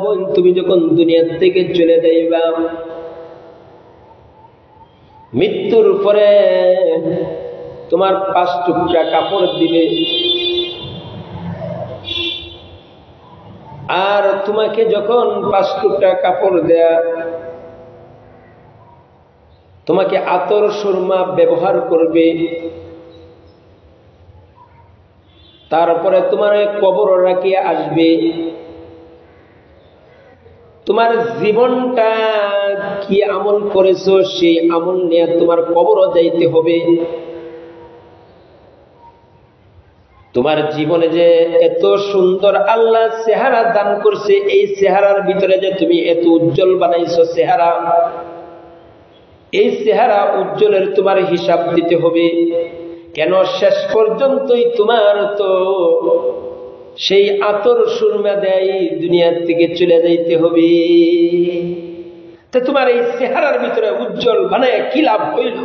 বোন, তুমি যখন দুনিয়া থেকে চলে যাইবা, মৃত্যুর পরে তোমার 5 টুকরা কাপড় দিবে, আর তোমাকে যখন 5 টুকরা কাপড় দেয়া, তোমাকে আতর সুরমা ব্যবহার করবে, তারপরে তোমার কবর রাখিয়ে আসবে। তোমার জীবনটা কি আমল করেছো সেই আমল নিয়ে তোমার কবরও যাইতে হবে। তোমার জীবনে যে এত সুন্দর আল্লাহ চেহারা দান করছে, এই চেহারার ভিতরে যে তুমি এত উজ্জ্বল বানাইছো চেহারা, এই চেহারা উজ্জ্বলের তোমার হিসাব দিতে হবে। কেন শেষ পর্যন্তই তোমার তো সেই আতর সুরমা দেয় দুনিয়ার থেকে চলে যাইতে হবে। তা তোমার এই চেহারার ভিতরে উজ্জ্বল বানায় কি লাভ হইল?